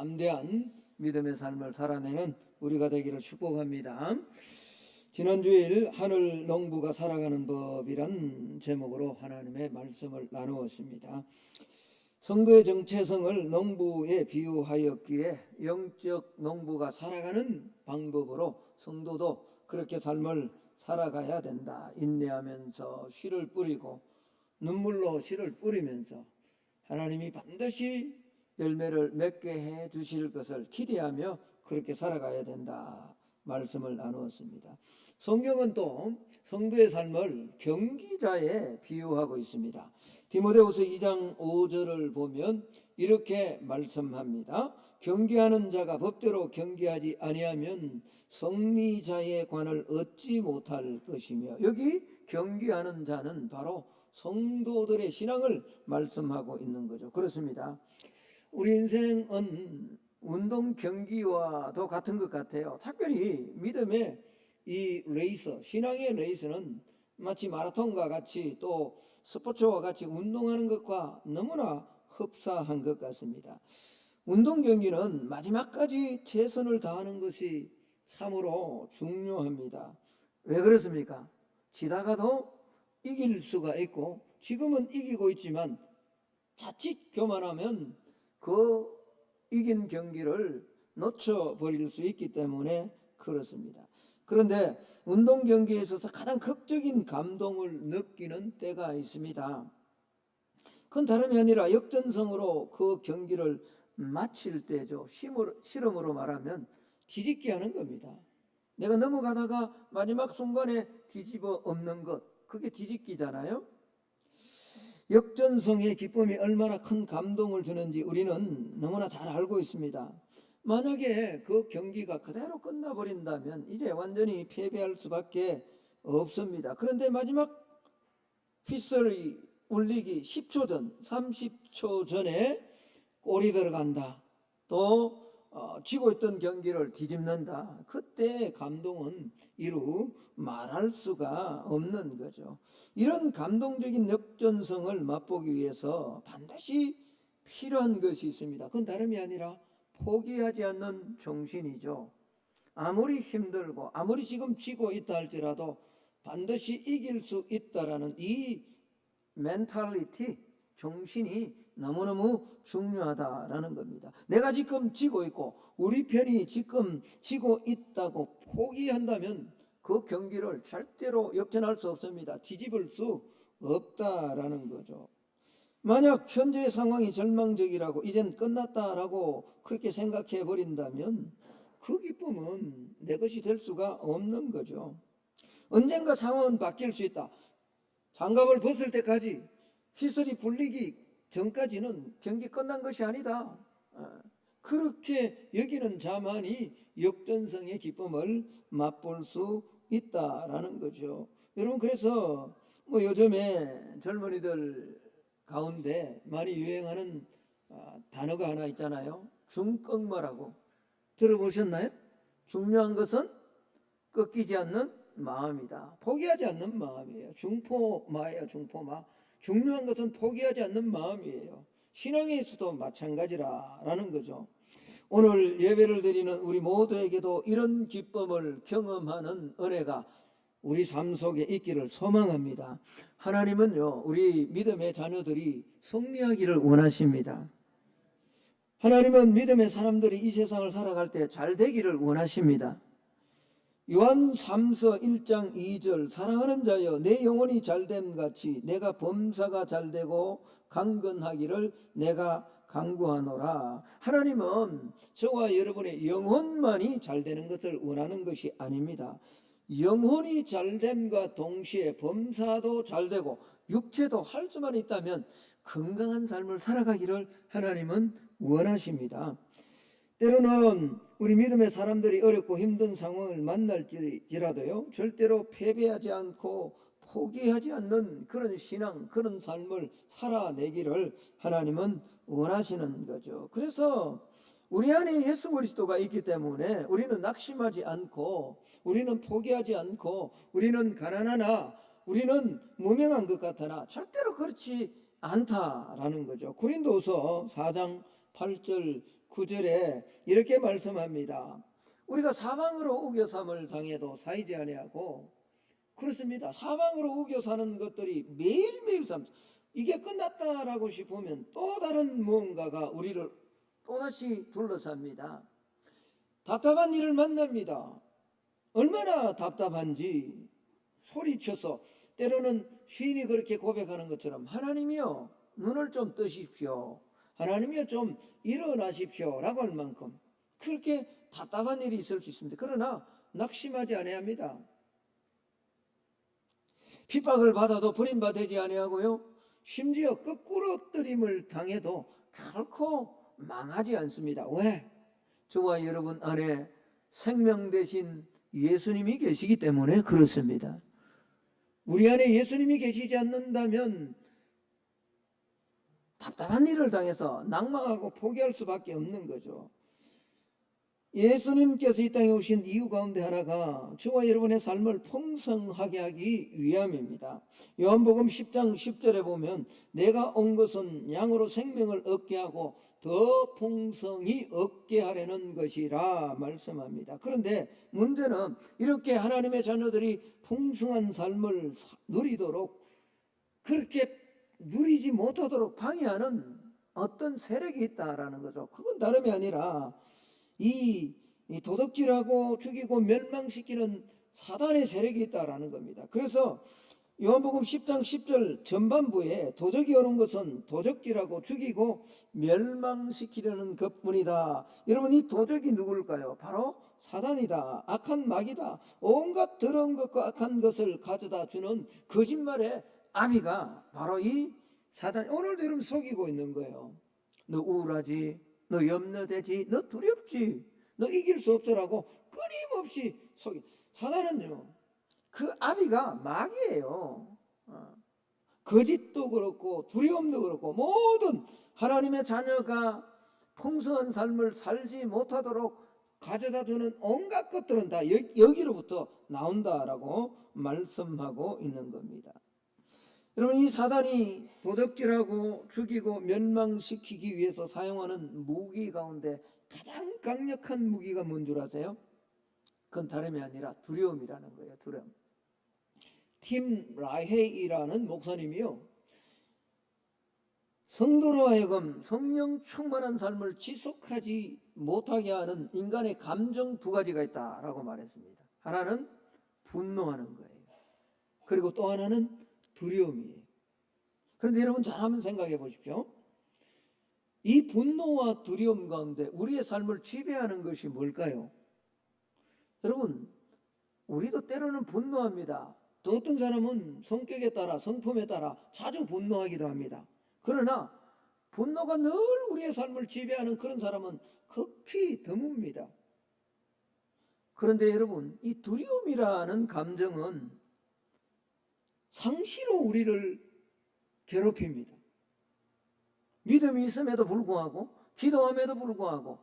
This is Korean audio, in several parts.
담대한 믿음의 삶을 살아내는 우리가 되기를 축복합니다. 지난 주일 하늘 농부가 살아가는 법이란 제목으로 하나님의 말씀을 나누었습니다. 성도의 정체성을 농부에 비유하였기에 영적 농부가 살아가는 방법으로 성도도 그렇게 삶을 살아가야 된다. 인내하면서 씨를 뿌리고 눈물로 씨를 뿌리면서 하나님이 반드시 열매를 맺게 해 주실 것을 기대하며 그렇게 살아가야 된다 말씀을 나누었습니다. 성경은 또 성도의 삶을 경기자에 비유하고 있습니다. 디모데후서 2장 5절을 보면 이렇게 말씀합니다. 경계하는 자가 법대로 경계하지 아니하면 성리자의 관을 얻지 못할 것이며, 여기 경계하는 자는 바로 성도들의 신앙을 말씀하고 있는 거죠. 그렇습니다. 우리 인생은 운동 경기와도 같은 것 같아요. 특별히 믿음의 이 레이스, 신앙의 레이스는 마치 마라톤과 같이 또 스포츠와 같이 운동하는 것과 너무나 흡사한 것 같습니다. 운동 경기는 마지막까지 최선을 다하는 것이 참으로 중요합니다. 왜 그렇습니까? 지다가도 이길 수가 있고, 지금은 이기고 있지만 자칫 교만하면 그 이긴 경기를 놓쳐버릴 수 있기 때문에 그렇습니다. 그런데 운동 경기에 있어서 가장 극적인 감동을 느끼는 때가 있습니다. 그건 다름이 아니라 역전승으로 그 경기를 마칠 때죠. 실험으로 말하면 뒤집기 하는 겁니다. 내가 넘어가다가 마지막 순간에 뒤집어 엎는 것, 그게 뒤집기잖아요. 역전승의 기쁨이 얼마나 큰 감동을 주는지 우리는 너무나 잘 알고 있습니다. 만약에 그 경기가 그대로 끝나버린다면 이제 완전히 패배할 수밖에 없습니다. 그런데 마지막 휘슬이 울리기 10초 전, 30초 전에 골이 들어간다. 또 지고 있던 경기를 뒤집는다. 그때 감동은 이루 말할 수가 없는 거죠. 이런 감동적인 역전성을 맛보기 위해서 반드시 필요한 것이 있습니다. 그건 다름이 아니라 포기하지 않는 정신이죠. 아무리 힘들고 아무리 지금 지고 있다 할지라도 반드시 이길 수 있다라는 이 멘탈리티, 정신이 너무너무 중요하다라는 겁니다. 내가 지금 지고 있고 우리 편이 지금 지고 있다고 포기한다면 그 경기를 절대로 역전할 수 없습니다. 뒤집을 수 없다라는 거죠. 만약 현재의 상황이 절망적이라고 이젠 끝났다라고 그렇게 생각해 버린다면 그 기쁨은 내 것이 될 수가 없는 거죠. 언젠가 상황은 바뀔 수 있다. 장갑을 벗을 때까지, 휘슬이 불리기 전까지는 경기 끝난 것이 아니다. 그렇게 여기는 자만이 역전성의 기쁨을 맛볼 수 있다라는 거죠. 여러분, 그래서 요즘에 젊은이들 가운데 많이 유행하는 단어가 하나 있잖아요. 중꺾마라고 들어보셨나요? 중요한 것은 꺾이지 않는 마음이다. 포기하지 않는 마음이에요. 중포마예요. 중포마. 중요한 것은 포기하지 않는 마음이에요. 신앙에 있어도 마찬가지라는 거죠. 오늘 예배를 드리는 우리 모두에게도 이런 기쁨을 경험하는 은혜가 우리 삶 속에 있기를 소망합니다. 하나님은요, 우리 믿음의 자녀들이 승리하기를 원하십니다. 하나님은 믿음의 사람들이 이 세상을 살아갈 때 잘 되기를 원하십니다. 요한 3서 1장 2절, 사랑하는 자여 내 영혼이 잘됨 같이 내가 범사가 잘되고 강건하기를 내가 간구하노라. 하나님은 저와 여러분의 영혼만이 잘되는 것을 원하는 것이 아닙니다. 영혼이 잘됨과 동시에 범사도 잘되고 육체도 할 수만 있다면 건강한 삶을 살아가기를 하나님은 원하십니다. 때로는 우리 믿음의 사람들이 어렵고 힘든 상황을 만날지라도요, 절대로 패배하지 않고 포기하지 않는 그런 신앙, 그런 삶을 살아내기를 하나님은 원하시는 거죠. 그래서 우리 안에 예수 그리스도가 있기 때문에 우리는 낙심하지 않고, 우리는 포기하지 않고, 우리는 가난하나 우리는 무명한 것 같으나 절대로 그렇지 않다라는 거죠. 고린도후서 4장 8절 9절에 이렇게 말씀합니다. 우리가 사방으로 우겨삼을 당해도 사이지 아니하고, 그렇습니다. 사방으로 우겨 사는 것들이 매일매일 이게 끝났다라고 싶으면 또 다른 무언가가 우리를 또다시 둘러쌉니다. 답답한 일을 만납니다. 얼마나 답답한지 소리쳐서, 때로는 시인이 그렇게 고백하는 것처럼 하나님이여 눈을 좀 뜨십시오, 하나님이여 좀 일어나십시오 라고 할 만큼 그렇게 답답한 일이 있을 수 있습니다. 그러나 낙심하지 아니합니다. 핍박을 받아도 버림받지 아니하고요, 심지어 거꾸로뜨림을 당해도 결코 망하지 않습니다. 왜? 저와 여러분 안에 생명 되신 예수님이 계시기 때문에 그렇습니다. 우리 안에 예수님이 계시지 않는다면 답답한 일을 당해서 낙망하고 포기할 수밖에 없는 거죠. 예수님께서 이 땅에 오신 이유 가운데 하나가 저와 여러분의 삶을 풍성하게 하기 위함입니다. 요한복음 10장 10절에 보면 내가 온 것은 양으로 생명을 얻게 하고 더 풍성히 얻게 하려는 것이라 말씀합니다. 그런데 문제는 이렇게 하나님의 자녀들이 풍성한 삶을 누리도록, 그렇게 누리지 못하도록 방해하는 어떤 세력이 있다라는 거죠. 그건 다름이 아니라 이 도둑질하고 죽이고 멸망시키는 사단의 세력이 있다라는 겁니다. 그래서 요한복음 10장 10절 전반부에 도적이 오는 것은 도적질하고 죽이고 멸망시키려는 것뿐이다. 여러분, 이 도적이 누굴까요? 바로 사단이다. 악한 마귀다. 온갖 더러운 것과 악한 것을 가져다 주는 거짓말의 아비가 바로 이 사단. 오늘도 여러분 속이고 있는 거예요. 너 우울하지? 너 염려되지? 너 두렵지? 너 이길 수 없더라고 끊임없이 속이. 사단은요, 그 아비가 마귀예요. 거짓도 그렇고 두려움도 그렇고 모든 하나님의 자녀가 풍성한 삶을 살지 못하도록 가져다 주는 온갖 것들은 다 여기로부터 나온다라고 말씀하고 있는 겁니다. 여러분, 이 사단이 도적질하고 죽이고 멸망시키기 위해서 사용하는 무기 가운데 가장 강력한 무기가 뭔 줄 아세요? 그건 다름이 아니라 두려움이라는 거예요. 두려움. 팀 라헤이라는 목사님이요, 성도로 하여금 성령 충만한 삶을 지속하지 못하게 하는 인간의 감정 두 가지가 있다라고 말했습니다. 하나는 분노하는 거예요. 그리고 또 하나는 두려움이에요. 그런데 여러분 잘 한번 생각해 보십시오. 이 분노와 두려움 가운데 우리의 삶을 지배하는 것이 뭘까요? 여러분, 우리도 때로는 분노합니다. 또 어떤 사람은 성격에 따라, 성품에 따라 자주 분노하기도 합니다. 그러나 분노가 늘 우리의 삶을 지배하는 그런 사람은 극히 드뭅니다. 그런데 여러분, 이 두려움이라는 감정은 상시로 우리를 괴롭힙니다. 믿음이 있음에도 불구하고, 기도함에도 불구하고,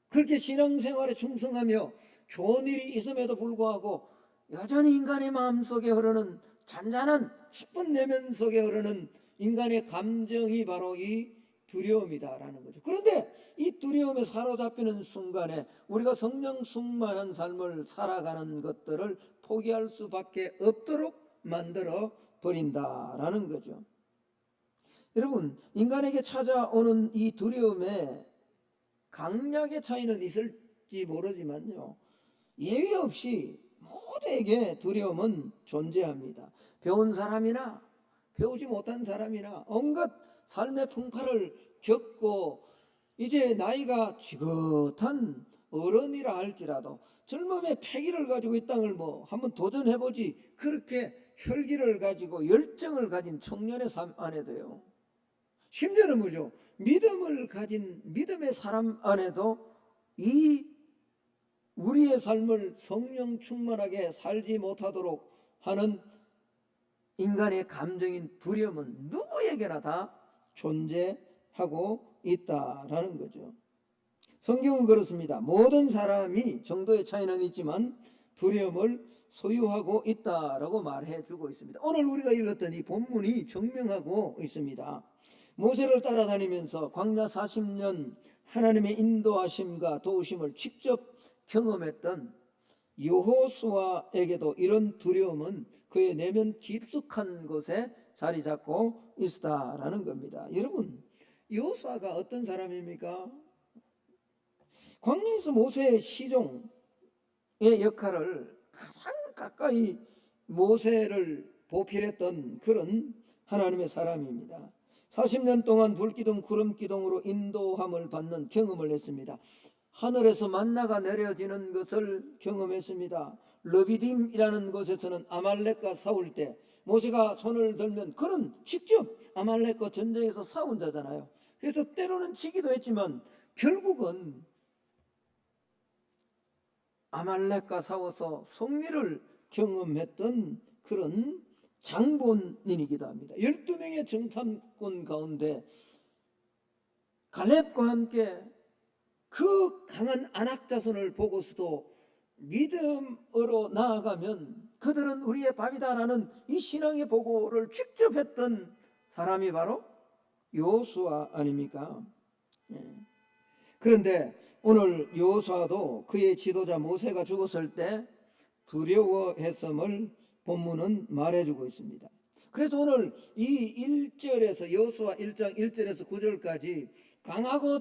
그렇게 신앙생활에 충성하며 좋은 일이 있음에도 불구하고 여전히 인간의 마음속에 흐르는 잔잔한 기쁜 내면 속에 흐르는 인간의 감정이 바로 이 두려움이다라는 거죠. 그런데 이 두려움에 사로잡히는 순간에 우리가 성령 충만한 삶을 살아가는 것들을 포기할 수밖에 없도록 만들어 버린다라는 거죠. 여러분, 인간에게 찾아오는 이 두려움에 강약의 차이는 있을지 모르지만요, 예외 없이 모두에게 두려움은 존재합니다. 배운 사람이나 배우지 못한 사람이나 온갖 삶의 풍파를 겪고 이제 나이가 지긋한 어른이라 할지라도 젊음의 패기를 가지고 이 땅을 한번 도전해보지, 그렇게 혈기를 가지고 열정을 가진 청년의 삶 안에도요, 심지어는 뭐죠? 믿음을 가진 믿음의 사람 안에도 이 우리의 삶을 성령 충만하게 살지 못하도록 하는 인간의 감정인 두려움은 누구에게나 다 존재하고 있다라는 거죠. 성경은 그렇습니다. 모든 사람이 정도의 차이는 있지만 두려움을 소유하고 있다라고 말해주고 있습니다. 오늘 우리가 읽었던 이 본문이 증명하고 있습니다. 모세를 따라다니면서 광야 40년 하나님의 인도하심과 도우심을 직접 경험했던 여호수아에게도 이런 두려움은 그의 내면 깊숙한 곳에 자리 잡고 있다라는 겁니다. 여러분, 여호수아가 어떤 사람입니까? 광야에서 모세의 시종의 역할을 가장 가까이 모세를 보필했던 그런 하나님의 사람입니다. 40년 동안 불기둥 구름기둥으로 인도함을 받는 경험을 했습니다. 하늘에서 만나가 내려지는 것을 경험했습니다. 르비딤이라는 곳에서는 아말렉과 싸울 때 모세가 손을 들면 그는 직접 아말렉과 전쟁에서 싸운 자잖아요. 그래서 때로는 지기도 했지만 결국은 아말렉과 싸워서 승리를 경험했던 그런 장본인이기도 합니다. 12명의 정탐꾼 가운데 갈렙과 함께 그 강한 아낙 자손을 보고서도 믿음으로 나아가면 그들은 우리의 밥이다라는 이 신앙의 보고를 직접 했던 사람이 바로 여호수아 아닙니까? 그런데 오늘 여호수아도 그의 지도자 모세가 죽었을 때 두려워했음을 본문은 말해주고 있습니다. 그래서 오늘 이 1절에서 여호수아 1장 1절에서 9절까지 강하고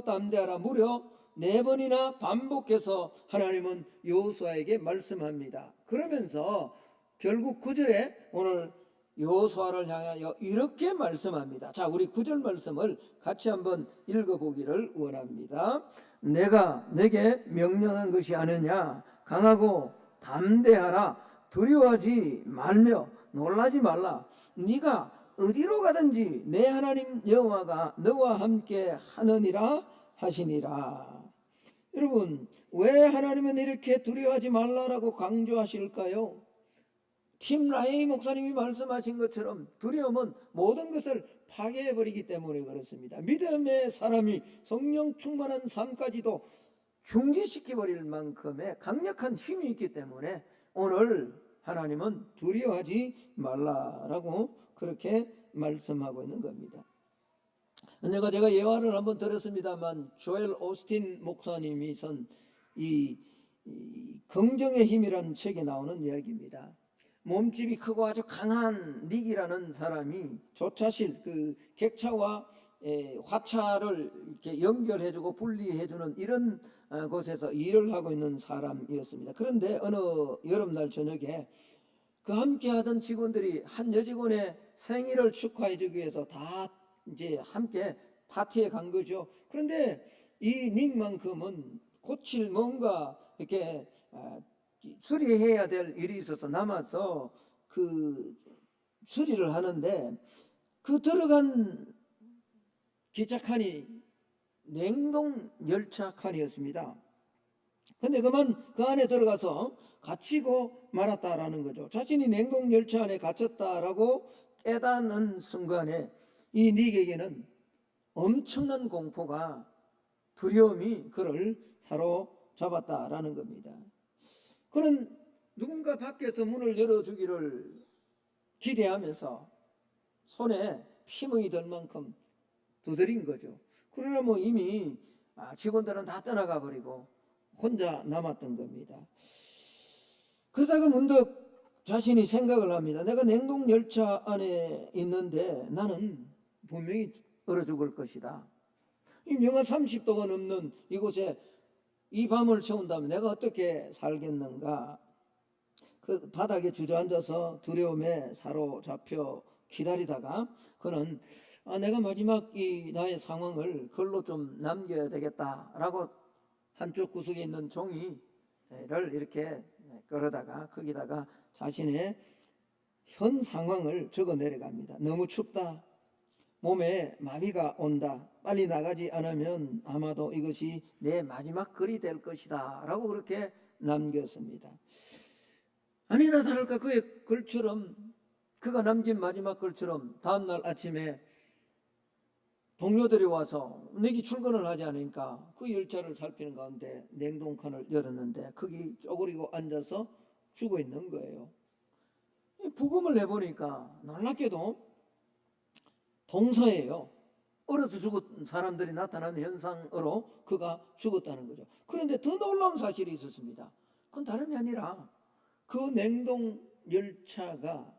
담대하라 무려 4번이나 반복해서 하나님은 여호수아에게 말씀합니다. 그러면서 결국 9절에 오늘 여호수아를 향하여 이렇게 말씀합니다. 자, 우리 9절 말씀을 같이 한번 읽어보기를 원합니다. 내가 내게 명령한 것이 아느냐? 강하고 담대하라. 두려워하지 말며 놀라지 말라. 네가 어디로 가든지 내 하나님 여호와가 너와 함께 하느니라 하시니라. 여러분, 왜 하나님은 이렇게 두려워하지 말라라고 강조하실까요? 팀 라헤이 목사님이 말씀하신 것처럼 두려움은 모든 것을 파괴해버리기 때문에 그렇습니다. 믿음의 사람이 성령 충만한 삶까지도 중지시켜버릴 만큼의 강력한 힘이 있기 때문에 오늘 하나님은 두려워하지 말라라고 그렇게 말씀하고 있는 겁니다. 제가 예화를 한번 들었습니다만 조엘 오스틴 목사님이 쓴 이 긍정의 힘이라는 책에 나오는 이야기입니다. 몸집이 크고 아주 강한 닉이라는 사람이 조차실 그 객차와 화차를 이렇게 연결해주고 분리해주는 이런 곳에서 일을 하고 있는 사람이었습니다. 그런데 어느 여름날 저녁에 그 함께하던 직원들이 한 여직원의 생일을 축하해주기 위해서 다 이제 함께 파티에 간 거죠. 그런데 이 닉만큼은 고칠 뭔가 이렇게 수리해야 될 일이 있어서 남아서 그 수리를 하는데 그 들어간 기차칸이 냉동 열차 칸이었습니다. 근데 그만 그 안에 들어가서 갇히고 말았다라는 거죠. 자신이 냉동 열차 안에 갇혔다라고 깨닫는 순간에 이 닉에게는 엄청난 공포가 두려움이 그를 사로잡았다라는 겁니다. 그는 누군가 밖에서 문을 열어주기를 기대하면서 손에 피멍이 들 만큼 두드린 거죠. 그러나 이미 직원들은 다 떠나가 버리고 혼자 남았던 겁니다. 그러다가 문득 자신이 생각을 합니다. 내가 냉동 열차 안에 있는데 나는 분명히 얼어 죽을 것이다. 이 영하 30도가 넘는 이곳에 이 밤을 채운다면 내가 어떻게 살겠는가? 그 바닥에 주저앉아서 두려움에 사로잡혀 기다리다가 그는 내가 마지막 이 나의 상황을 글로 좀 남겨야 되겠다라고 한쪽 구석에 있는 종이를 이렇게 끌어다가 거기다가 자신의 현 상황을 적어 내려갑니다. 너무 춥다. 몸에 마비가 온다. 빨리 나가지 않으면 아마도 이것이 내 마지막 글이 될 것이다 라고 그렇게 남겼습니다. 아니나 다를까 그의 글처럼, 그가 남긴 마지막 글처럼 다음날 아침에 동료들이 와서 너희 출근을 하지 않으니까 그 열차를 살피는 가운데 냉동칸을 열었는데 거기 쪼그리고 앉아서 죽어 있는 거예요. 부검을 해보니까 놀랍게도 동서예요. 얼어서 죽은 사람들이 나타나는 현상으로 그가 죽었다는 거죠. 그런데 더 놀라운 사실이 있었습니다. 그건 다름이 아니라 그 냉동 열차가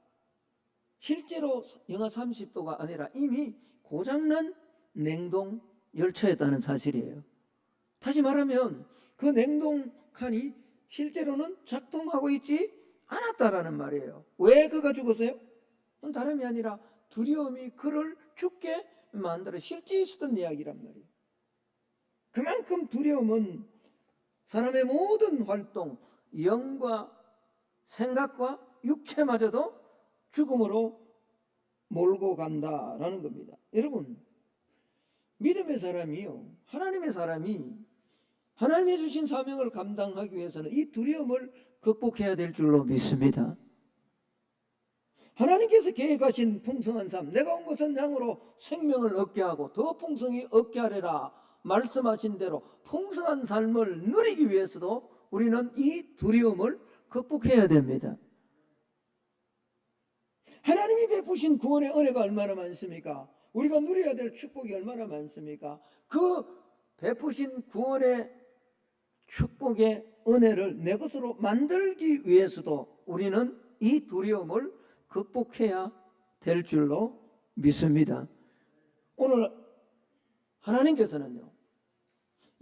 실제로 영하 30도가 아니라 이미 고장난 냉동 열차였다는 사실이에요. 다시 말하면 그 냉동칸이 실제로는 작동하고 있지 않았다라는 말이에요. 왜 그가 죽었어요? 그건 다름이 아니라 두려움이 그를 죽게 만들어 실제 있었던 이야기란 말이에요. 그만큼 두려움은 사람의 모든 활동, 영과 생각과 육체마저도 죽음으로 몰고 간다라는 겁니다. 여러분, 믿음의 사람이요, 하나님의 사람이 하나님이 주신 사명을 감당하기 위해서는 이 두려움을 극복해야 될 줄로 믿습니다. 하나님께서 계획하신 풍성한 삶, 내가 온 것은 양으로 생명을 얻게 하고 더 풍성히 얻게 하리라 말씀하신 대로 풍성한 삶을 누리기 위해서도 우리는 이 두려움을 극복해야 됩니다. 하나님이 베푸신 구원의 은혜가 얼마나 많습니까? 우리가 누려야 될 축복이 얼마나 많습니까? 그 베푸신 구원의 축복의 은혜를 내 것으로 만들기 위해서도 우리는 이 두려움을 극복해야 될 줄로 믿습니다. 오늘 하나님께서는요,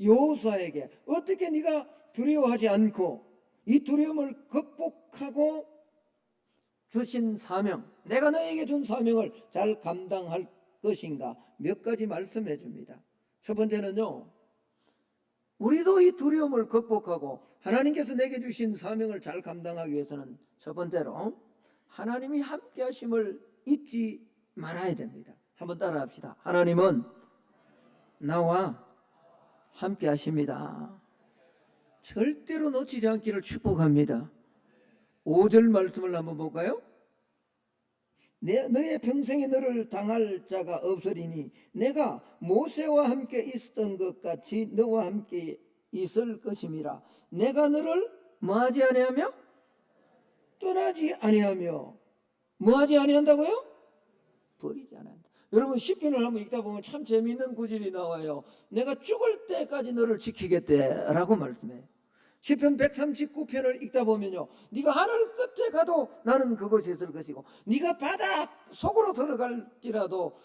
여호수아에게 어떻게 네가 두려워하지 않고 이 두려움을 극복하고 주신 사명, 내가 너에게 준 사명을 잘 감당할 것인가 몇 가지 말씀해 줍니다. 첫 번째는요, 우리도 이 두려움을 극복하고 하나님께서 내게 주신 사명을 잘 감당하기 위해서는 첫 번째로 하나님이 함께 하심을 잊지 말아야 됩니다. 한번 따라 합시다. 하나님은 나와 함께 하십니다. 절대로 놓치지 않기를 축복합니다. 5절 말씀을 한번 볼까요? 너의 평생에 너를 당할 자가 없으리니 내가 모세와 함께 있었던 것 같이 너와 함께 있을 것임이라. 내가 너를 뭐하지 아니하며? 떠나지 아니하며. 뭐하지 아니한다고요? 버리지 않는다. 여러분 시편을 한번 읽다 보면 참 재미있는 구절이 나와요. 내가 죽을 때까지 너를 지키겠대라고 말씀해요. 시편 139편을 읽다 보면요, 네가 하늘 끝에 가도 나는 그곳에 있을 것이고 네가 바다 속으로 들어갈지라도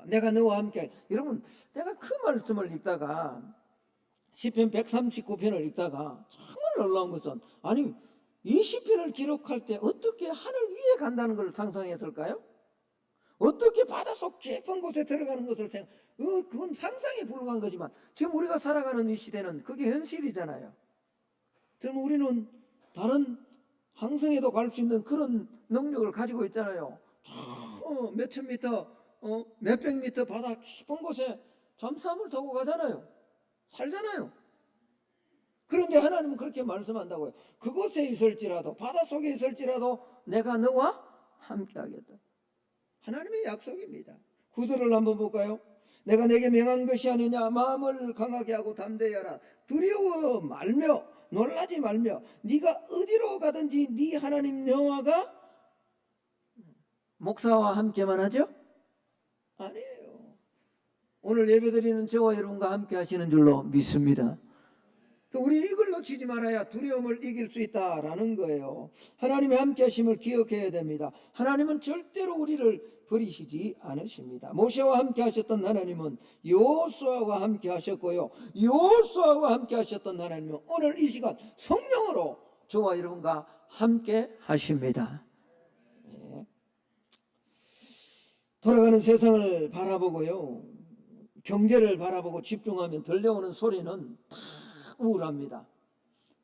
내가 너와 함께. 여러분, 내가 그 말씀을 읽다가 시편 139편을 읽다가 정말 놀라운 것은, 아니 이 시편을 기록할 때 어떻게 하늘 위에 간다는 걸 상상했을까요? 어떻게 바닷속 깊은 곳에 들어가는 것을 그건 상상에 불과한 거지만 지금 우리가 살아가는 이 시대는 그게 현실이잖아요. 지금 우리는 다른 항성에도 갈 수 있는 그런 능력을 가지고 있잖아요. 몇천 미터, 몇백 미터 바다 깊은 곳에 잠수함을 타고 가잖아요. 살잖아요. 그런데 하나님은 그렇게 말씀한다고요. 그곳에 있을지라도, 바닷속에 있을지라도 내가 너와 함께 하겠다. 하나님의 약속입니다. 구절을 한번 볼까요? 내가 내게 명한 것이 아니냐. 마음을 강하게 하고 담대히 하라. 두려워 말며 놀라지 말며 네가 어디로 가든지 네 하나님 여호와가 목사와 함께만 하죠? 아니에요. 오늘 예배드리는 저와 여러분과 함께 하시는 줄로 믿습니다. 우리 이걸 놓치지 말아야 두려움을 이길 수 있다라는 거예요. 하나님의 함께 하심을 기억해야 됩니다. 하나님은 절대로 우리를 버리시지 않으십니다. 모세와 함께 하셨던 하나님은 여호수아와 함께 하셨고요, 여호수아와 함께 하셨던 하나님은 오늘 이 시간 성령으로 저와 여러분과 함께 하십니다. 네. 돌아가는 세상을 바라보고요, 경제를 바라보고 집중하면 들려오는 소리는 다 우울합니다.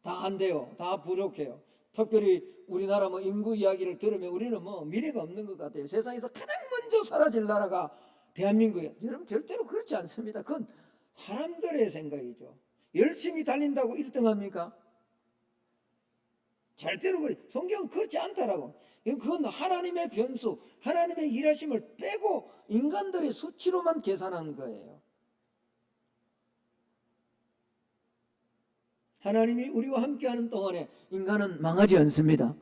다 안 돼요. 다 부족해요. 특별히 우리나라 인구 이야기를 들으면 우리는 미래가 없는 것 같아요. 세상에서 가장 먼저 사라질 나라가 대한민국이에요. 여러분 절대로 그렇지 않습니다. 그건 사람들의 생각이죠. 열심히 달린다고 1등합니까? 절대로 성경은 그렇지 않다라고. 그건 하나님의 변수, 하나님의 일하심을 빼고 인간들의 수치로만 계산한 거예요. 하나님이 우리와 함께하는 동안에 인간은 망하지 않습니다.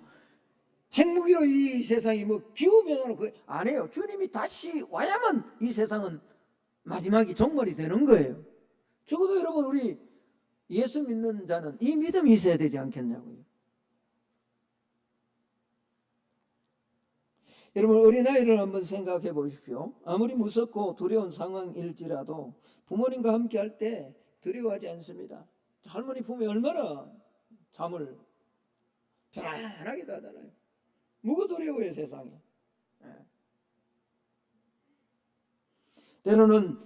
핵무기로 이 세상이 뭐 기후변화로 안 해요. 주님이 다시 와야만 이 세상은 마지막이 종말이 되는 거예요. 적어도 여러분, 우리 예수 믿는 자는 이 믿음이 있어야 되지 않겠냐고요. 여러분, 어린아이를 한번 생각해 보십시오. 아무리 무섭고 두려운 상황일지라도 부모님과 함께 할 때 두려워하지 않습니다. 할머니 품에 얼마나 잠을 편안하게 자잖아요. 뭐가 두려워요, 세상에. 때로는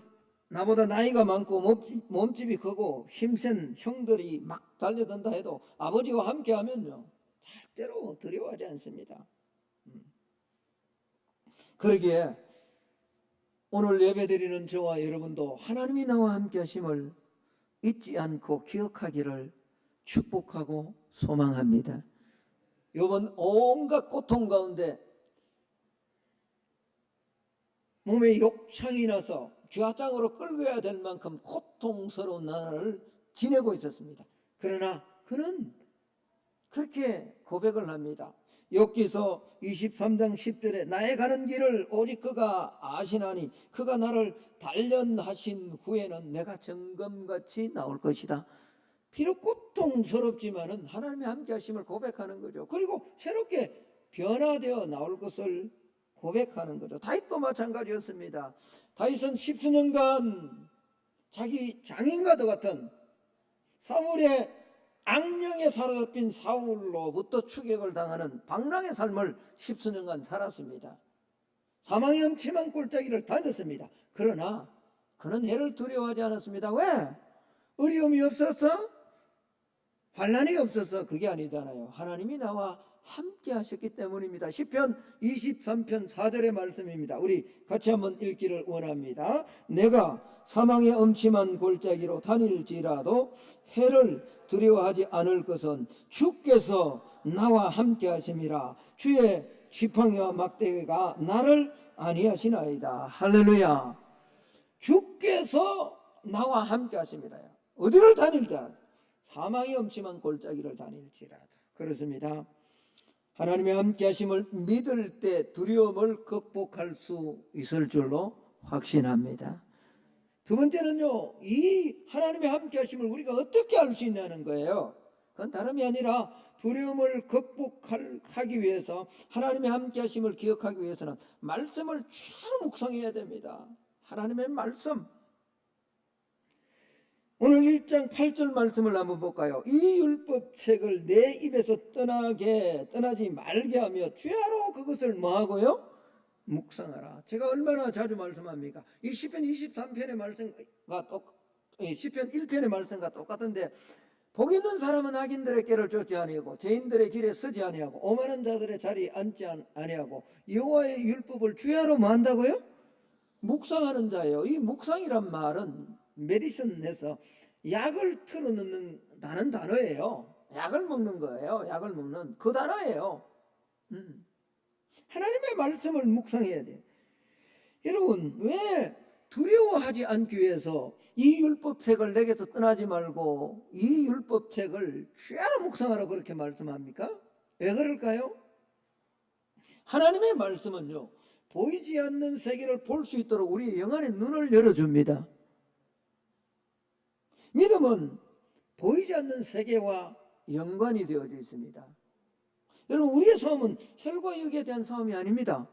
나보다 나이가 많고 몸집이 크고 힘센 형들이 막 달려든다 해도 아버지와 함께 하면요, 절대로 두려워하지 않습니다. 그러기에 오늘 예배드리는 저와 여러분도 하나님이 나와 함께 하심을 잊지 않고 기억하기를 축복하고 소망합니다. 이번 온갖 고통 가운데 몸에 욕창이 나서 귀화장으로 끌고 가야 될 만큼 고통스러운 나날을 지내고 있었습니다. 그러나 그는 그렇게 고백을 합니다. 욥기서 23장 10절에 나의 가는 길을 오직 그가 아시나니 그가 나를 단련하신 후에는 내가 정금같이 나올 것이다. 비록 고통스럽지만은 하나님의 함께 하심을 고백하는 거죠. 그리고 새롭게 변화되어 나올 것을 고백하는 거죠. 다윗도 마찬가지였습니다. 다윗은 10수년간 자기 장인과도 같은 사울의 악령에 사로잡힌 사울로부터 추격을 당하는 방랑의 삶을 10수년간 살았습니다. 사망의 음침한 골짜기를 다녔습니다. 그러나 그는 해를 두려워하지 않았습니다. 왜? 어려움이 없었어? 환난이 없어서 그게 아니잖아요. 하나님이 나와 함께 하셨기 때문입니다. 시편 23편 4절의 말씀입니다. 우리 같이 한번 읽기를 원합니다. 내가 사망의 음침한 골짜기로 다닐지라도 해를 두려워하지 않을 것은 주께서 나와 함께 하심이라. 주의 지팡이와 막대기가 나를 안위하시나이다. 할렐루야. 주께서 나와 함께 하심이라. 어디를 다닐지라도, 사망의 음침한 골짜기를 다닐지라도. 그렇습니다. 하나님의 함께 하심을 믿을 때 두려움을 극복할 수 있을 줄로 확신합니다. 두 번째는요, 이 하나님의 함께 하심을 우리가 어떻게 알 수 있냐는 거예요. 그건 다름이 아니라 두려움을 극복하기 위해서, 하나님의 함께 하심을 기억하기 위해서는 말씀을 잘 묵상해야 됩니다. 하나님의 말씀. 오늘 1장 8절 말씀을 한번 볼까요? 이 율법책을 내 입에서 떠나지 말게 하며 주야로 그것을 뭐하고요? 묵상하라. 제가 얼마나 자주 말씀합니까? 이 시편 23편의 말씀과 시편 1편의 말씀과 똑같은데, 복 있는 사람은 악인들의 길을 쫓지 아니하고 죄인들의 길에 서지 아니하고 오만한 자들의 자리에 앉지 아니하고 여호와의 율법을 주야로 뭐 한다고요? 묵상하는 자예요. 이 묵상이란 말은 메디슨에서 약을 틀어넣는다는 단어예요. 약을 먹는 거예요. 약을 먹는 그 단어예요. 하나님의 말씀을 묵상해야 돼요. 여러분, 왜 두려워하지 않기 위해서 이 율법책을 내게서 떠나지 말고 이 율법책을 주야로 묵상하라고 그렇게 말씀합니까? 왜 그럴까요? 하나님의 말씀은요, 보이지 않는 세계를 볼 수 있도록 우리 영안의 눈을 열어줍니다. 믿음은 보이지 않는 세계와 연관이 되어져 있습니다. 여러분, 우리의 싸움은 혈과 육에 대한 싸움이 아닙니다.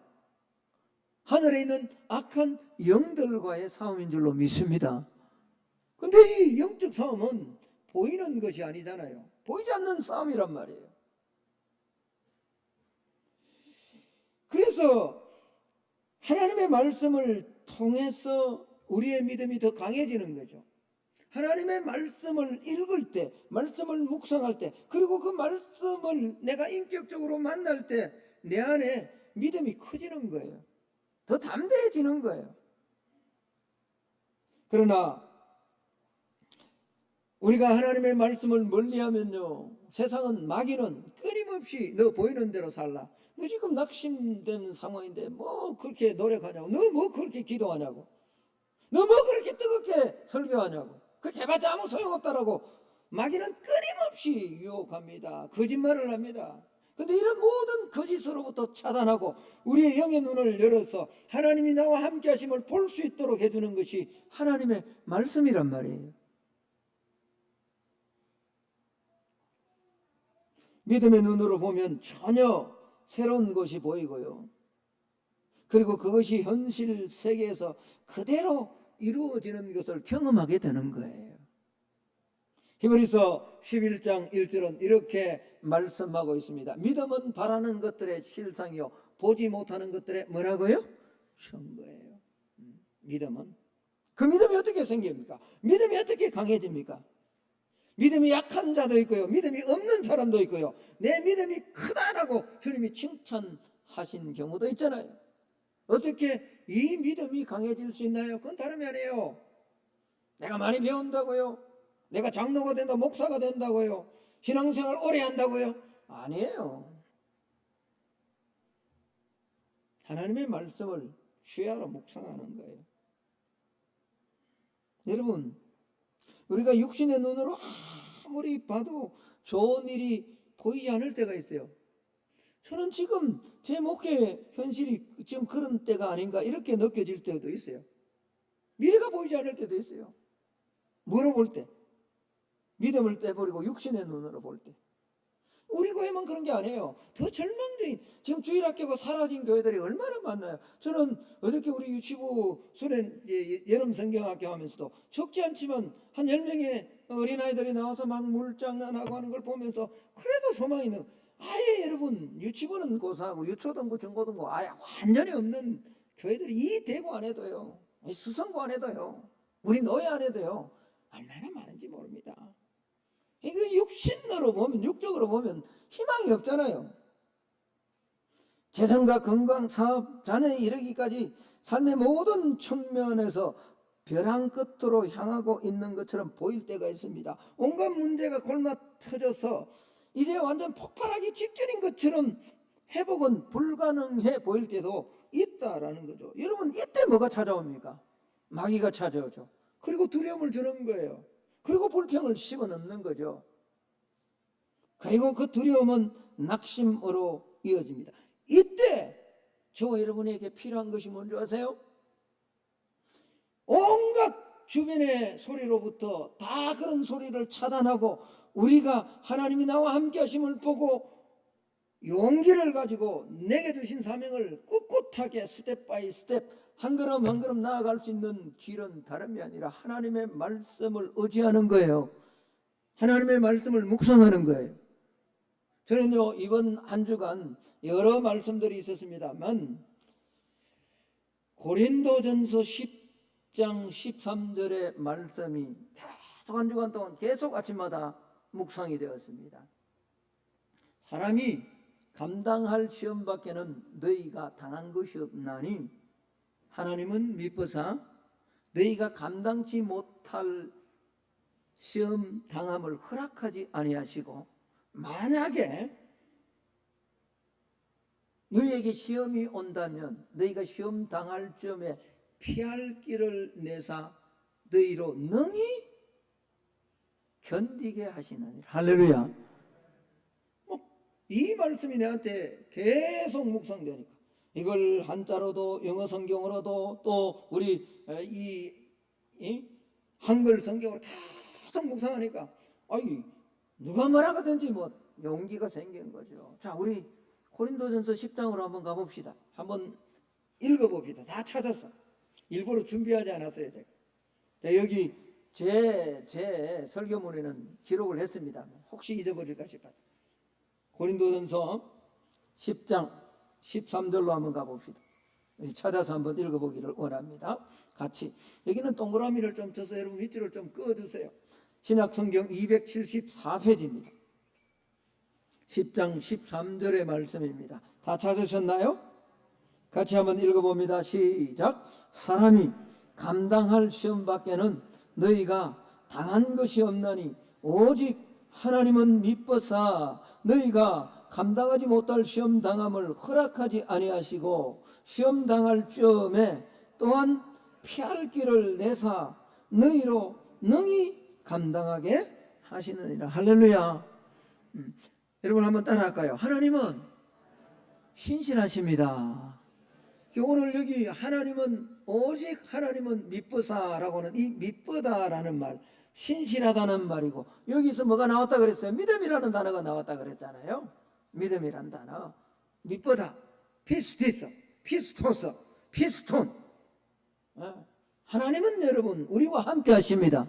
하늘에 있는 악한 영들과의 싸움인 줄로 믿습니다. 근데 이 영적 싸움은 보이는 것이 아니잖아요. 보이지 않는 싸움이란 말이에요. 그래서 하나님의 말씀을 통해서 우리의 믿음이 더 강해지는 거죠. 하나님의 말씀을 읽을 때, 말씀을 묵상할 때, 그리고 그 말씀을 내가 인격적으로 만날 때 내 안에 믿음이 커지는 거예요. 더 담대해지는 거예요. 그러나 우리가 하나님의 말씀을 멀리하면요, 세상은, 마귀는 끊임없이 너 보이는 대로 살라, 너 지금 낙심된 상황인데 뭐 그렇게 노력하냐고, 너 뭐 그렇게 기도하냐고, 너 뭐 그렇게 뜨겁게 설교하냐고, 그렇게 해봤자 아무 소용없다라고 마귀는 끊임없이 유혹합니다. 거짓말을 합니다. 근데 이런 모든 거짓으로부터 차단하고 우리의 영의 눈을 열어서 하나님이 나와 함께 하심을 볼 수 있도록 해주는 것이 하나님의 말씀이란 말이에요. 믿음의 눈으로 보면 전혀 새로운 것이 보이고요. 그리고 그것이 현실 세계에서 그대로 이루어지는 것을 경험하게 되는 거예요. 히브리서 11장 1절은 이렇게 말씀하고 있습니다. 믿음은 바라는 것들의 실상이요 보지 못하는 것들의 뭐라고요? 증거예요. 믿음은 그 믿음이 어떻게 생깁니까? 믿음이 어떻게 강해집니까? 믿음이 약한 자도 있고요, 믿음이 없는 사람도 있고요. 내 믿음이 크다라고 주님이 칭찬하신 경우도 있잖아요. 어떻게 이 믿음이 강해질 수 있나요? 그건 다름이 아니에요. 내가 많이 배운다고요? 내가 장로가 된다, 목사가 된다고요? 신앙생활 오래 한다고요? 아니에요. 하나님의 말씀을 쉬야로 묵상하는 거예요. 여러분, 우리가 육신의 눈으로 아무리 봐도 좋은 일이 보이지 않을 때가 있어요. 저는 지금 제 목회 현실이 지금 그런 때가 아닌가 이렇게 느껴질 때도 있어요. 미래가 보이지 않을 때도 있어요. 뭐로 볼 때? 믿음을 빼버리고 육신의 눈으로 볼 때. 우리 교회만 그런 게 아니에요. 더 절망적인, 지금 주일학교가 사라진 교회들이 얼마나 많나요? 저는 어저께 우리 유치부 수련 여름 성경학교 하면서도 적지 않지만 한 10명의 어린아이들이 나와서 막 물장난하고 하는 걸 보면서 그래도 소망이 있는, 아예 여러분 유치부는 고사하고 유초등부 중고등부 아예 완전히 없는 교회들이 이 대구 안에도요, 이 수성구 안에도요, 우리 노예 안에도요 얼마나 많은지 모릅니다. 이거 육신으로 보면, 육적으로 보면 희망이 없잖아요. 재정과 건강, 사업, 자녀에 이르기까지 삶의 모든 측면에서 벼랑 끝으로 향하고 있는 것처럼 보일 때가 있습니다. 온갖 문제가 골마 터져서 이제 완전 폭발하기 직전인 것처럼 회복은 불가능해 보일 때도 있다라는 거죠. 여러분, 이때 뭐가 찾아옵니까? 마귀가 찾아오죠. 그리고 두려움을 주는 거예요. 그리고 불평을 집어넣는 거죠. 그리고 그 두려움은 낙심으로 이어집니다. 이때 저와 여러분에게 필요한 것이 뭔지 아세요? 온갖 주변의 소리로부터 다 그런 소리를 차단하고 우리가 하나님이 나와 함께 하심을 보고 용기를 가지고 내게 주신 사명을 꿋꿋하게 스텝 바이 스텝 한 걸음 한 걸음 나아갈 수 있는 길은 다름이 아니라 하나님의 말씀을 의지하는 거예요. 하나님의 말씀을 묵상하는 거예요. 저는요, 이번 한 주간 여러 말씀들이 있었습니다만 고린도전서 10장 13절의 말씀이 계속 한 주간 동안 계속 아침마다 묵상이 되었습니다. 사람이 감당할 시험 밖에는 너희가 당한 것이 없나니 하나님은 미쁘사 너희가 감당치 못할 시험 당함을 허락하지 아니하시고 만약에 너희에게 시험이 온다면 너희가 시험 당할 점에 피할 길을 내사 너희로 능히 견디게 하시느니라. 할렐루야. 이 말씀이 내한테 계속 묵상되니까 이걸 한자로도 영어 성경으로도 또 우리 이 한글 성경으로 계속 묵상하니까 아이 누가 뭐라 하든지 뭐 용기가 생기는 거죠. 자, 우리 고린도전서 10장으로 한번 가봅시다. 한번 읽어봅시다. 다 찾았어. 일부러 준비하지 않았어요. 제가. 자, 여기 제 설교문에는 기록을 했습니다. 혹시 잊어버릴까 싶어서. 고린도전서 10장 13절로 한번 가봅시다. 찾아서 한번 읽어보기를 원합니다. 같이. 여기는 동그라미를 좀 쳐서 여러분 밑줄을 좀 그어주세요. 신약성경 274페이지입니다. 10장 13절의 말씀입니다. 다 찾으셨나요? 같이 한번 읽어봅니다. 시작. 사람이 감당할 시험 밖에는 너희가 당한 것이 없나니 오직 하나님은 미쁘사 너희가 감당하지 못할 시험 당함을 허락하지 아니하시고 시험 당할 점에 또한 피할 길을 내사 너희로 능히 감당하게 하시느니라. 할렐루야. 여러분 한번 따라할까요? 하나님은 신실하십니다. 오늘 여기 하나님은 오직 하나님은 미쁘사라고는 이 미쁘다라는 말, 신실하다는 말이고, 여기서 뭐가 나왔다 그랬어요? 믿음이라는 단어가 나왔다 그랬잖아요. 믿음이라는 단어, 미쁘다, 피스티스, 피스토스, 피스톤. 하나님은 여러분 우리와 함께 하십니다.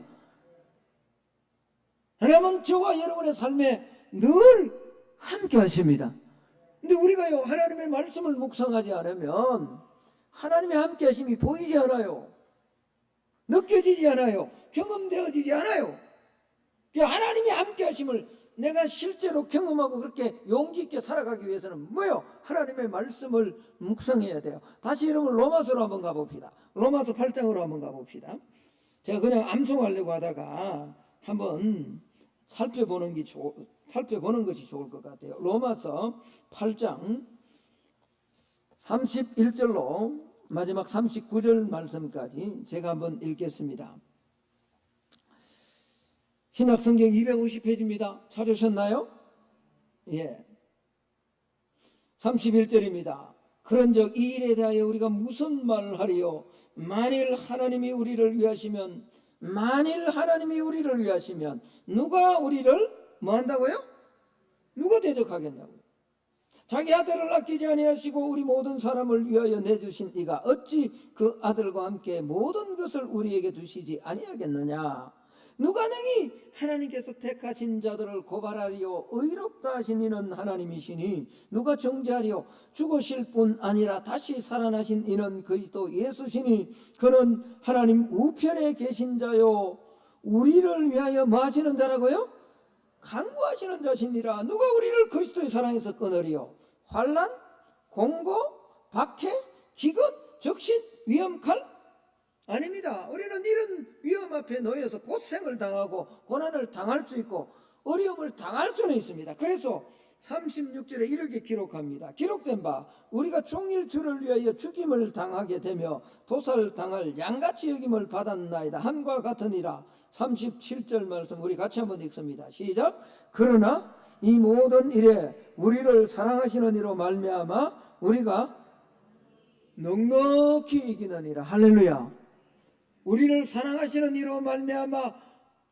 하나님은 저와 여러분의 삶에 늘 함께 하십니다. 근데 우리가요, 하나님의 말씀을 묵상하지 않으면 하나님의 함께 하심이 보이지 않아요. 느껴지지 않아요. 경험되어지지 않아요. 하나님의 함께 하심을 내가 실제로 경험하고 그렇게 용기 있게 살아가기 위해서는 뭐요? 하나님의 말씀을 묵상해야 돼요. 다시 여러분 로마서로 한번 가봅시다. 로마서 8장으로 한번 가봅시다. 제가 그냥 암송하려고 하다가 한번 살펴보는 것이 좋을 것 같아요. 로마서 8장 31절로 마지막 39절 말씀까지 제가 한번 읽겠습니다. 신약성경 250페이지입니다. 찾으셨나요? 예. 31절입니다. 그런즉 이 일에 대하여 우리가 무슨 말을 하리요? 만일 하나님이 우리를 위하시면 누가 우리를 뭐 한다고요? 누가 대적하겠냐고요? 자기 아들을 아끼지 아니하시고 우리 모든 사람을 위하여 내주신 이가 어찌 그 아들과 함께 모든 것을 우리에게 주시지 아니하겠느냐? 누가 능히 하나님께서 택하신 자들을 고발하리요? 의롭다 하신 이는 하나님이시니 누가 정죄하리요? 죽으실 뿐 아니라 다시 살아나신 이는 그리스도 예수시니 그는 하나님 우편에 계신 자요 우리를 위하여 뭐 하시는 자라고요? 간구하시는 자시니라. 누가 우리를 그리스도의 사랑에서 끊으리요? 환난, 공고, 박해, 기근, 적신, 위험, 칼? 아닙니다. 우리는 이런 위험 앞에 놓여서 고생을 당하고 고난을 당할 수 있고 어려움을 당할 수는 있습니다. 그래서 36절에 이렇게 기록합니다. 기록된 바 우리가 종일 주를 위하여 죽임을 당하게 되며 도살당할 양같이 여김을 받았나이다 함과 같으니라. 37절 말씀 우리 같이 한번 읽습니다. 시작. 그러나 이 모든 일에 우리를 사랑하시는 이로 말미암아 우리가 넉넉히 이기느니라. 할렐루야. 우리를 사랑하시는 이로 말미암아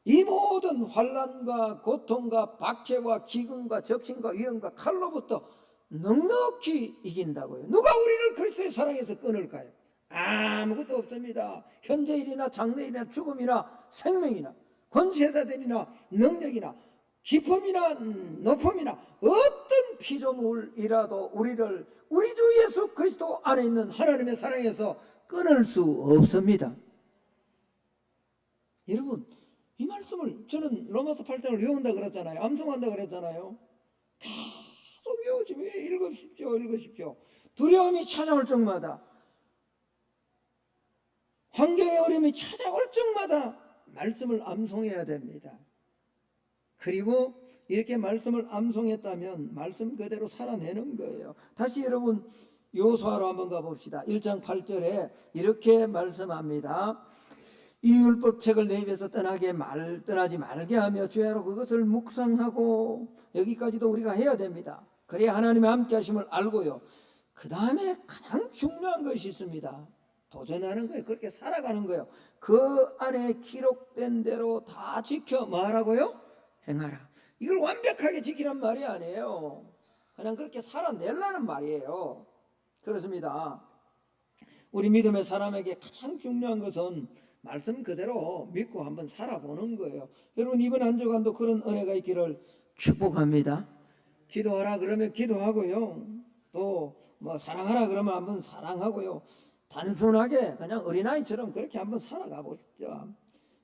이 모든 환난과 고통과 박해와 기근과 적신과 위험과 칼로부터 넉넉히 이긴다고요. 누가 우리를 그리스도의 사랑에서 끊을까요? 아무것도 없습니다. 현재일이나 장래일이나 죽음이나 생명이나 권세자들이나 능력이나 기쁨이나 높음이나 어떤 피조물이라도 우리를 우리 주 예수 그리스도 안에 있는 하나님의 사랑에서 끊을 수 없습니다. 여러분 이 말씀을 저는 로마서 8장을 외운다 그랬잖아요. 암송한다 그랬잖아요. 계속 외우시면 읽으십시오. 두려움이 찾아올 적마다 환경의 어려움이 찾아올 적마다 말씀을 암송해야 됩니다. 그리고 이렇게 말씀을 암송했다면 말씀 그대로 살아내는 거예요. 다시 여러분 요수아로 한번 가봅시다. 1장 8절에 이렇게 말씀합니다. 이 율법책을 내 입에서 떠나지 말게 하며 주야로 그것을 묵상하고, 여기까지도 우리가 해야 됩니다. 그래야 하나님의 함께 하심을 알고요. 그 다음에 가장 중요한 것이 있습니다. 도전하는 거예요. 그렇게 살아가는 거예요. 그 안에 기록된 대로 다 지켜 말하고요 행하라. 이걸 완벽하게 지키란 말이 아니에요. 그냥 그렇게 살아내려는 말이에요. 그렇습니다. 우리 믿음의 사람에게 가장 중요한 것은 말씀 그대로 믿고 한번 살아보는 거예요. 여러분 이번 한 주간도 그런 은혜가 있기를 축복합니다. 기도하라 그러면 기도하고요. 또 뭐 사랑하라 그러면 한번 사랑하고요. 단순하게 그냥 어린아이처럼 그렇게 한번 살아가 보십시오.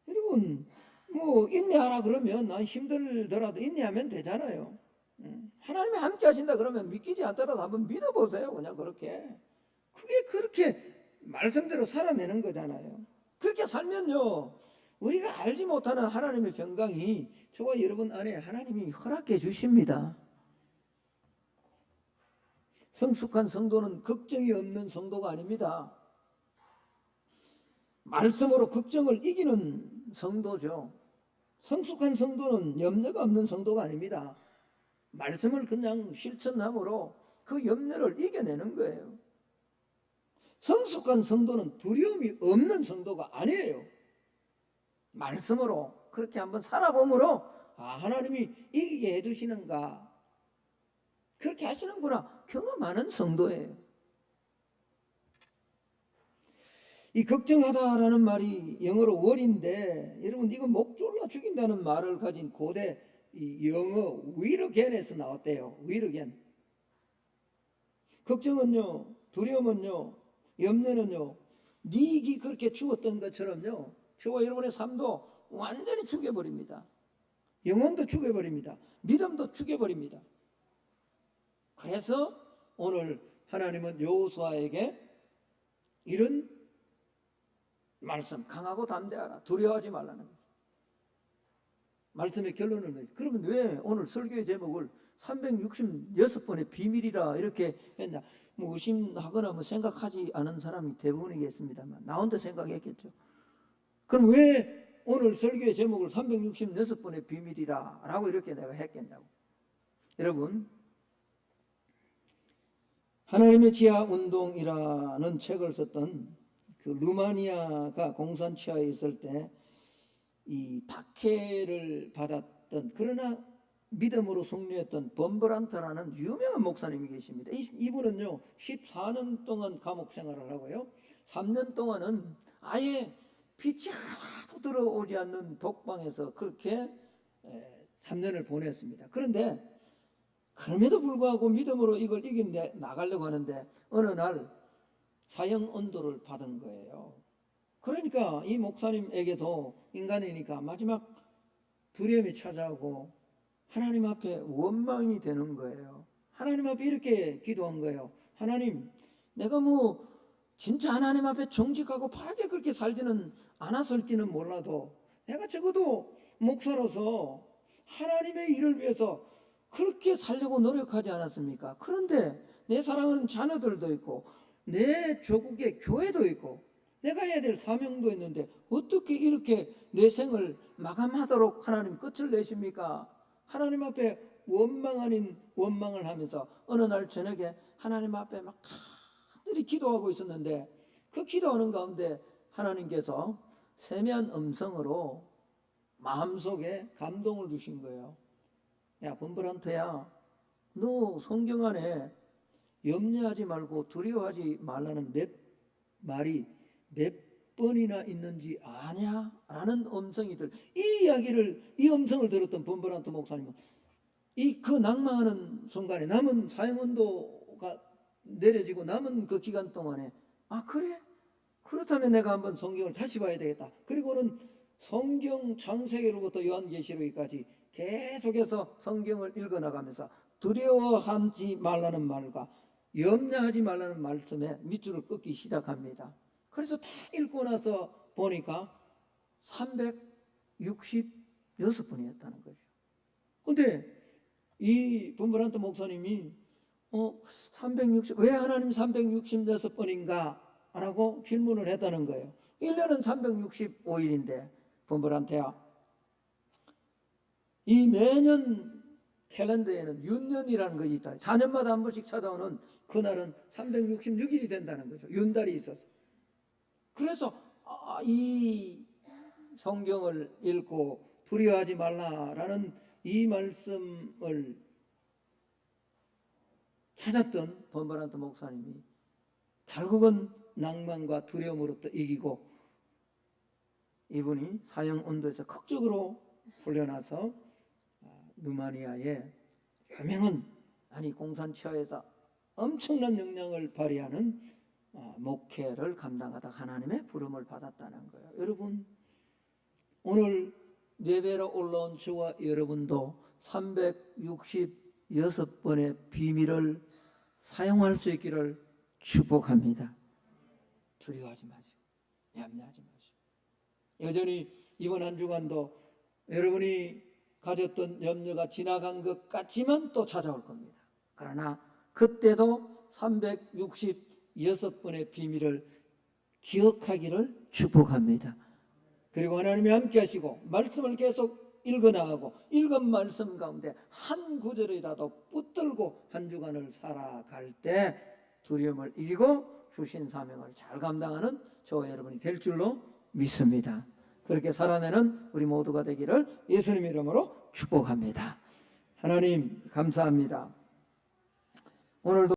여러분 뭐 인내하라 그러면 난 힘들더라도 인내하면 되잖아요. 하나님이 함께 하신다 그러면 믿기지 않더라도 한번 믿어보세요. 그냥 그렇게. 그게 그렇게 말씀대로 살아내는 거잖아요. 그렇게 살면요 우리가 알지 못하는 하나님의 평강이 저와 여러분 안에 하나님이 허락해 주십니다. 성숙한 성도는 걱정이 없는 성도가 아닙니다. 말씀으로 걱정을 이기는 성도죠. 성숙한 성도는 염려가 없는 성도가 아닙니다. 말씀을 그냥 실천함으로 그 염려를 이겨내는 거예요. 성숙한 성도는 두려움이 없는 성도가 아니에요. 말씀으로 그렇게 한번 살아보므로 하나님이 이기게 해두시는가, 그렇게 하시는구나 경험하는 성도예요. 이 걱정하다라는 말이 영어로 worry인데, 여러분 이거 목 졸라 죽인다는 말을 가진 고대 이 영어 will again에서 나왔대요. will again. 걱정은요, 두려움은요, 염려는요, 니기 그렇게 죽었던 것처럼요, 저와 여러분의 삶도 완전히 죽여버립니다. 영혼도 죽여버립니다. 믿음도 죽여버립니다. 그래서 오늘 하나님은 여호수아에게 이런 말씀, 강하고 담대하라, 두려워하지 말라는 거죠. 말씀의 결론은 뭐예요? 그러면 왜 오늘 설교의 제목을 366번의 비밀이라 이렇게 했나? 뭐 의심하거나 뭐 생각하지 않은 사람이 대부분이겠습니다만 나 혼자 생각했겠죠. 그럼 왜 오늘 설교의 제목을 366번의 비밀이라 라고 이렇게 내가 했겠냐고. 여러분, 하나님의 지하 운동이라는 책을 썼던 그 루마니아가 공산치하에 있을 때 이 박해를 받았던, 그러나 믿음으로 승리했던 범브란트라는 유명한 목사님이 계십니다. 이분은요 14년 동안 감옥 생활을 하고요, 3년 동안은 아예 빛이 하나도 들어오지 않는 독방에서 그렇게 3년을 보냈습니다. 그런데 그럼에도 불구하고 믿음으로 이걸 이겨 나가려고 하는데 어느 날 사형 언도를 받은 거예요. 그러니까 이 목사님에게도 인간이니까 마지막 두려움이 찾아오고 하나님 앞에 원망이 되는 거예요. 하나님 앞에 이렇게 기도한 거예요. 하나님, 내가 뭐 진짜 하나님 앞에 정직하고 바르게 그렇게 살지는 않았을지는 몰라도 내가 적어도 목사로서 하나님의 일을 위해서 그렇게 살려고 노력하지 않았습니까? 그런데 내 사랑하는 자녀들도 있고 내 조국의 교회도 있고 내가 해야 될 사명도 있는데 어떻게 이렇게 내 생을 마감하도록 하나님 끝을 내십니까? 하나님 앞에 원망 아닌 원망을 하면서 어느 날 저녁에 하나님 앞에 막 간절히 기도하고 있었는데 그 기도하는 가운데 하나님께서 세미한 음성으로 마음속에 감동을 주신 거예요. 야, 범브란트야, 너 성경 안에 염려하지 말고 두려워하지 말라는 말이 몇 번이나 있는지 아냐? 라는 음성이 이 이야기를, 이 음성을 들었던 범브란트 목사님은 그 낭망하는 순간에 남은 사형언도가 내려지고 남은 그 기간 동안에 그래? 그렇다면 내가 한번 성경을 다시 봐야 되겠다. 그리고는 성경 창세기로부터 요한계시록까지 계속해서 성경을 읽어나가면서 두려워하지 말라는 말과 염려하지 말라는 말씀에 밑줄을 긋기 시작합니다. 그래서 다 읽고 나서 보니까 366번이었다는 거죠. 근데 이 범브란트 목사님이 왜 하나님 366번인가? 라고 질문을 했다는 거예요. 1년은 365일인데 범브란트야, 이 매년 캘린더에는 윤년이라는 것이 있다. 4년마다 한 번씩 찾아오는 그날은 366일이 된다는 거죠. 윤달이 있어서. 그래서 이 성경을 읽고 두려워하지 말라라는 이 말씀을 찾았던 범브란트 목사님이 결국은 낭만과 두려움으로부터 이기고 이분이 사형 언도에서 극적으로 풀려나서 루마니아의 유명한, 공산치하에서 엄청난 영향을 발휘하는 목회를 감당하다 하나님의 부름을 받았다는 거예요. 여러분, 오늘 예배로 올라온 저와 여러분도 366번의 비밀을 사용할 수 있기를 축복합니다. 두려워하지 마시고 염려하지 마시고, 여전히 이번 한 주간도 여러분이 가졌던 염려가 지나간 것 같지만 또 찾아올 겁니다. 그러나 그때도 366번의 비밀을 기억하기를 축복합니다. 그리고 하나님이 함께 하시고 말씀을 계속 읽어나가고 읽은 말씀 가운데 한 구절이라도 붙들고 한 주간을 살아갈 때 두려움을 이기고 주신 사명을 잘 감당하는 저와 여러분이 될 줄로 믿습니다. 그렇게 살아내는 우리 모두가 되기를 예수님 이름으로 축복합니다. 하나님 감사합니다. 오늘도